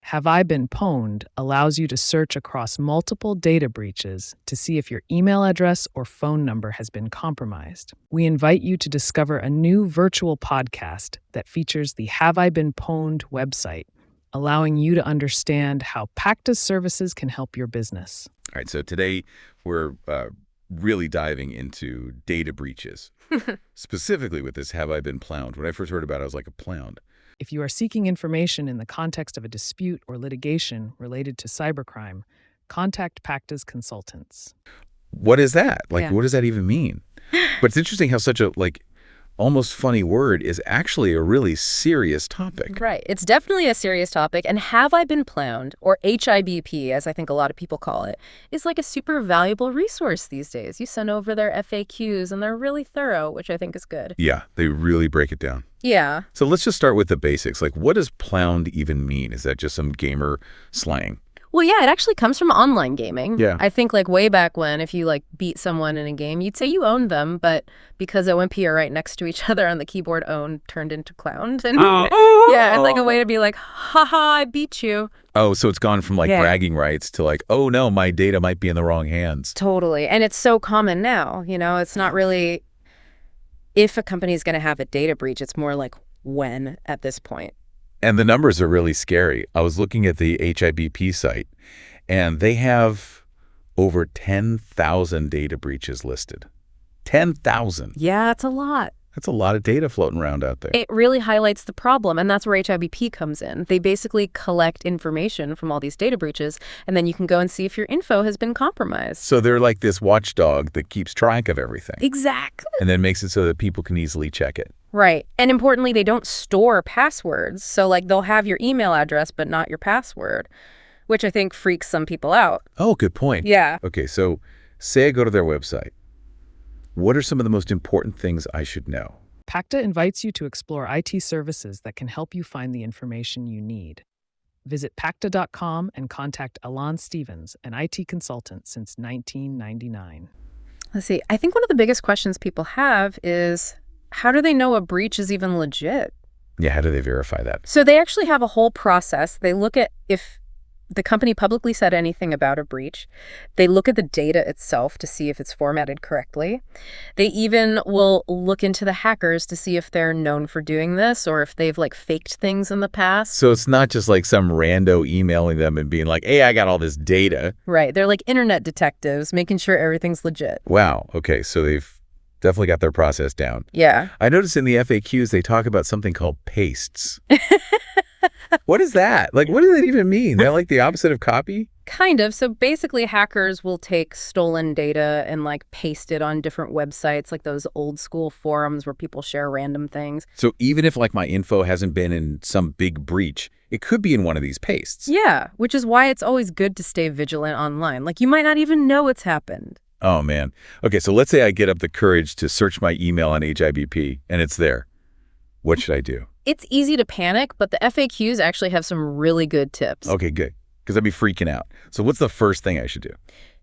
Have I Been Pwned allows you to search across multiple data breaches to see if your email address or phone number has been compromised. We invite you to discover a new virtual podcast that features the Have I Been Pwned website, allowing you to understand how Pacta's services can help your business. All right, so today we're really diving into data breaches, specifically with this Have I Been Pwned. When I first heard about it, I was like, a Pwned. If you are seeking information in the context of a dispute or litigation related to cybercrime, contact Pacta's consultants. What is that? Yeah. What does that even mean? But it's interesting how such a, almost funny word is actually a really serious topic. Right. It's definitely a serious topic. And Have I Been Pwned, or HIBP, as I think a lot of people call it, is like a super valuable resource these days. You send over their FAQs, and they're really thorough, which I think is good. Yeah, they really break it down. Yeah. So let's just start with the basics. What does Pwned even mean? Is that just some gamer slang? Well, yeah, it actually comes from online gaming. Yeah. I think way back when, if you beat someone in a game, you'd say you owned them, but because OMP are right next to each other on the keyboard, own turned into clowned. And yeah, it's like a way to be like, haha, I beat you. Oh, so it's gone from bragging rights to oh no, my data might be in the wrong hands. Totally. And it's so common now, it's not really if a company is going to have a data breach, it's more like when at this point. And the numbers are really scary. I was looking at the HIBP site, and they have over 10,000 data breaches listed. 10,000. Yeah, it's a lot. That's a lot of data floating around out there. It really highlights the problem, and that's where HIBP comes in. They basically collect information from all these data breaches, and then you can go and see if your info has been compromised. So they're like this watchdog that keeps track of everything. Exactly. And then makes it so that people can easily check it. Right. And importantly, they don't store passwords. So they'll have your email address, but not your password, which I think freaks some people out. Oh, good point. Yeah. Okay, so say I go to their website. What are some of the most important things I should know? Pacta invites you to explore IT services that can help you find the information you need. Visit Pacta.com and contact Alon Stevens, an IT consultant since 1999. Let's see. I think one of the biggest questions people have is, how do they know a breach is even legit? Yeah, how do they verify that? So they actually have a whole process. They look at if the company publicly said anything about a breach. They look at the data itself to see if it's formatted correctly. They even will look into the hackers to see if they're known for doing this or if they've faked things in the past. So it's not just some rando emailing them and being like, hey, I got all this data. Right. They're like internet detectives, making sure everything's legit. Wow. Okay. So they've definitely got their process down. Yeah. I noticed in the FAQs, they talk about something called pastes. What is that? What does that even mean? They're the opposite of copy? Kind of. So basically, hackers will take stolen data and paste it on different websites, like those old school forums where people share random things. So even if my info hasn't been in some big breach, it could be in one of these pastes. Yeah, which is why it's always good to stay vigilant online. You might not even know it's happened. Oh, man. Okay, so let's say I get up the courage to search my email on HIBP, and it's there. What should I do? It's easy to panic, but the FAQs actually have some really good tips. Okay, good. Because I'd be freaking out. So what's the first thing I should do?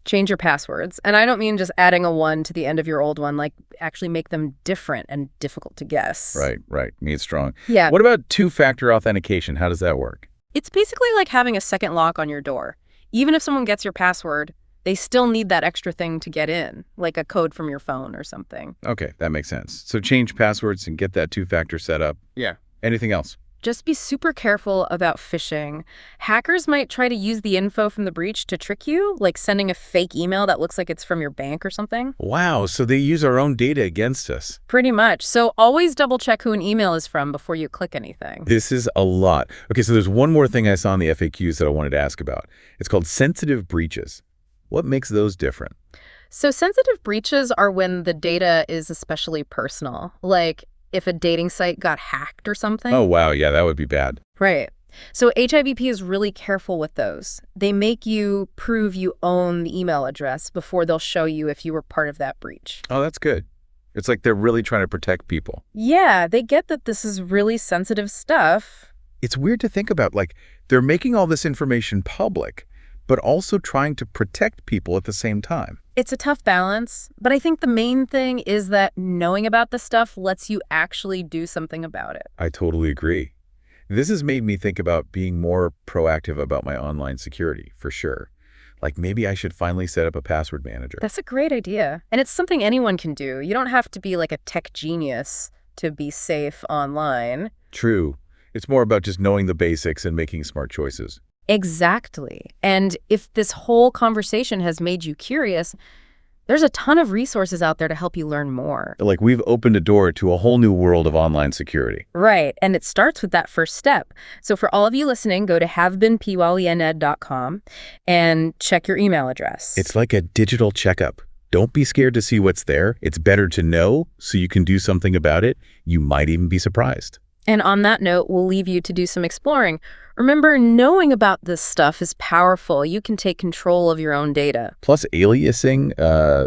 Change your passwords. And I don't mean just adding a 1 to the end of your old one, actually make them different and difficult to guess. Right. Need strong. Yeah. What about two-factor authentication? How does that work? It's basically like having a second lock on your door. Even if someone gets your password, they still need that extra thing to get in, like a code from your phone or something. Okay, that makes sense. So change passwords and get that two-factor set up. Yeah. Anything else? Just be super careful about phishing. Hackers might try to use the info from the breach to trick you, like sending a fake email that looks like it's from your bank or something. Wow, so they use our own data against us. Pretty much. So always double check who an email is from before you click anything. This is a lot. Okay, so there's one more thing I saw in the FAQs that I wanted to ask about. It's called sensitive breaches. What makes those different? So sensitive breaches are when the data is especially personal, like if a dating site got hacked or something. Oh, wow. Yeah, that would be bad. Right. So HIBP is really careful with those. They make you prove you own the email address before they'll show you if you were part of that breach. Oh, that's good. It's like they're really trying to protect people. Yeah, they get that this is really sensitive stuff. It's weird to think about, they're making all this information public, but also trying to protect people at the same time. It's a tough balance, but I think the main thing is that knowing about this stuff lets you actually do something about it. I totally agree. This has made me think about being more proactive about my online security, for sure. Like maybe I should finally set up a password manager. That's a great idea. And it's something anyone can do. You don't have to be like a tech genius to be safe online. True. It's more about just knowing the basics and making smart choices. Exactly. And if this whole conversation has made you curious, there's a ton of resources out there to help you learn more. Like we've opened a door to a whole new world of online security. Right. And it starts with that first step. So for all of you listening, go to havebeenpwned.com and check your email address. It's like a digital checkup. Don't be scared to see what's there. It's better to know so you can do something about it. You might even be surprised. And on that note, we'll leave you to do some exploring. Remember, knowing about this stuff is powerful. You can take control of your own data. Plus aliasing,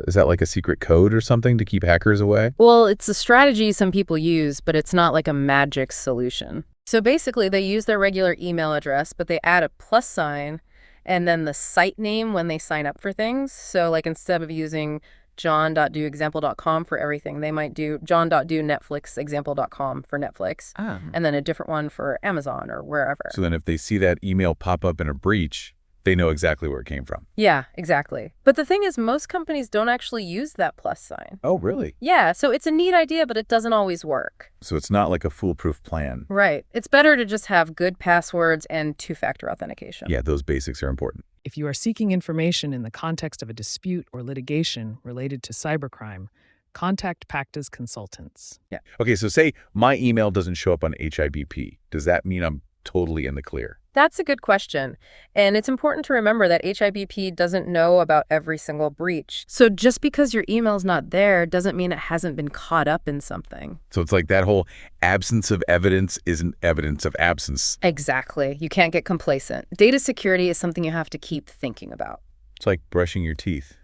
is that like a secret code or something to keep hackers away? Well, it's a strategy some people use, but it's not like a magic solution. So basically, they use their regular email address, but they add a plus sign and then the site name when they sign up for things. So like instead of using john.doexample.com for everything, they might do john.donetflixexample.com for Netflix, and then a different one for Amazon or wherever. So then if they see that email pop up in a breach, they know exactly where it came from. Yeah, exactly. But the thing is, most companies don't actually use that plus sign. Oh, really? Yeah, so it's a neat idea, but it doesn't always work. So it's not like a foolproof plan. Right. It's better to just have good passwords and two-factor authentication. Yeah, those basics are important. If you are seeking information in the context of a dispute or litigation related to cybercrime, contact Pacta's consultants. Yeah. Okay, so say my email doesn't show up on HIBP. Does that mean I'm totally in the clear? That's a good question. And it's important to remember that HIBP doesn't know about every single breach. So just because your email's not there doesn't mean it hasn't been caught up in something. So it's like that whole absence of evidence isn't evidence of absence. Exactly. You can't get complacent. Data security is something you have to keep thinking about. It's like brushing your teeth.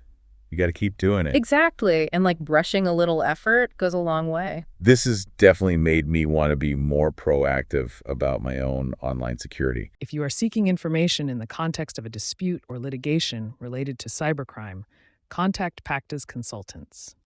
You got to keep doing it. Exactly. And like brushing a little effort goes a long way. This has definitely made me want to be more proactive about my own online security. If you are seeking information in the context of a dispute or litigation related to cybercrime, contact Pacta's consultants.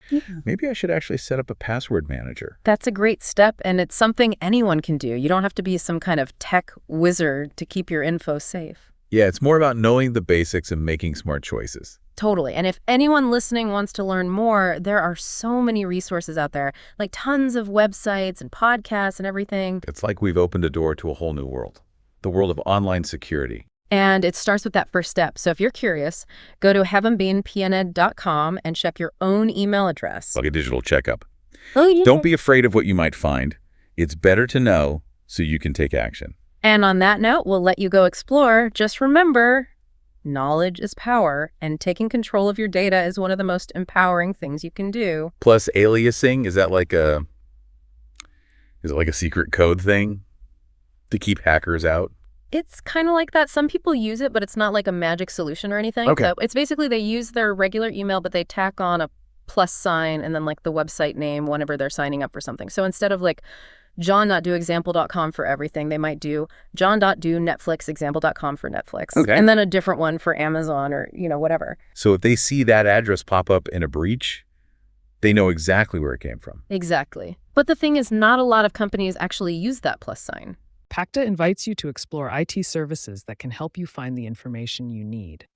Maybe I should actually set up a password manager. That's a great step, and it's something anyone can do. You don't have to be some kind of tech wizard to keep your info safe. Yeah, it's more about knowing the basics and making smart choices. Totally. And if anyone listening wants to learn more, there are so many resources out there, like tons of websites and podcasts and everything. It's like we've opened a door to a whole new world, the world of online security. And it starts with that first step. So if you're curious, go to havebeenpwned.com and check your own email address. Like a digital checkup. Oh, yeah. Don't be afraid of what you might find. It's better to know so you can take action. And on that note, we'll let you go explore. Just remember, knowledge is power, and taking control of your data is one of the most empowering things you can do. Plus aliasing, is it like a secret code thing to keep hackers out? It's kind of like that. Some people use it, but it's not like a magic solution or anything. Okay. So it's basically they use their regular email, but they tack on a plus sign and then like the website name whenever they're signing up for something. So instead of like john.doexample.com for everything, they might do john.donetflixexample.com for Netflix. Okay. And then a different one for Amazon or, whatever. So if they see that address pop up in a breach, they know exactly where it came from. Exactly. But the thing is, not a lot of companies actually use that plus sign. Pacta invites you to explore IT services that can help you find the information you need.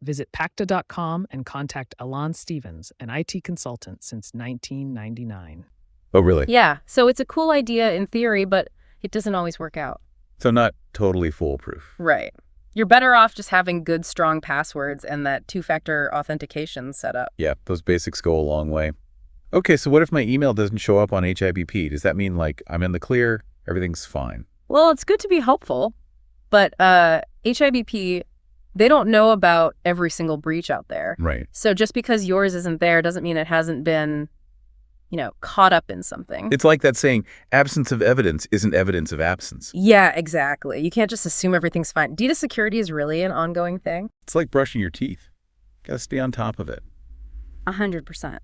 Visit Pacta.com and contact Alon Stevens, an IT consultant since 1999. Oh, really? Yeah, so it's a cool idea in theory, but it doesn't always work out. So not totally foolproof. Right. You're better off just having good, strong passwords and that two-factor authentication set up. Yeah, those basics go a long way. Okay, so what if my email doesn't show up on HIBP? Does that mean, like, I'm in the clear, everything's fine? Well, it's good to be hopeful, but HIBP, they don't know about every single breach out there. Right. So just because yours isn't there doesn't mean it hasn't been, caught up in something. It's like that saying, absence of evidence isn't evidence of absence. Yeah, exactly. You can't just assume everything's fine. Data security is really an ongoing thing. It's like brushing your teeth. Gotta stay on top of it. 100%.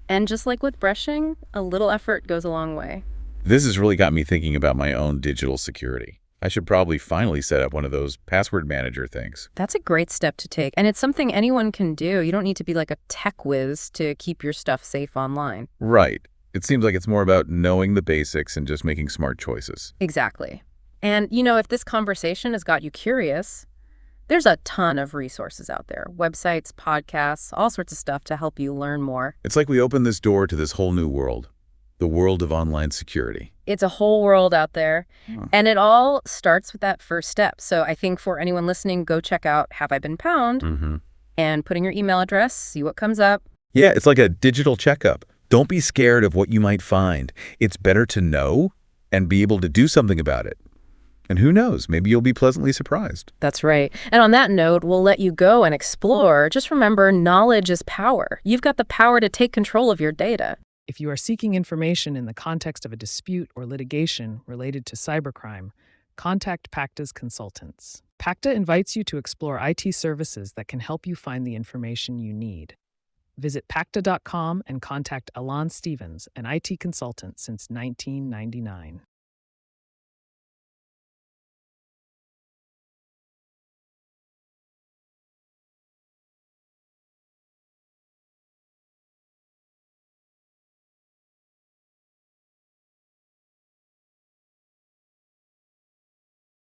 And just like with brushing, a little effort goes a long way. This has really got me thinking about my own digital security. I should probably finally set up one of those password manager things. That's a great step to take. And it's something anyone can do. You don't need to be like a tech whiz to keep your stuff safe online. Right. It seems like it's more about knowing the basics and just making smart choices. Exactly. And, if this conversation has got you curious, there's a ton of resources out there, websites, podcasts, all sorts of stuff to help you learn more. It's like we opened this door to this whole new world, the world of online security. It's a whole world out there, and it all starts with that first step. So I think for anyone listening, go check out Have I Been Pwned and put in your email address, see what comes up. Yeah, it's like a digital checkup. Don't be scared of what you might find. It's better to know and be able to do something about it. And who knows, maybe you'll be pleasantly surprised. That's right. And on that note, we'll let you go and explore. Just remember, knowledge is power. You've got the power to take control of your data. If you are seeking information in the context of a dispute or litigation related to cybercrime, contact Pacta's consultants. Pacta invites you to explore IT services that can help you find the information you need. Visit Pacta.com and contact Alon Stevens, an IT consultant since 1999.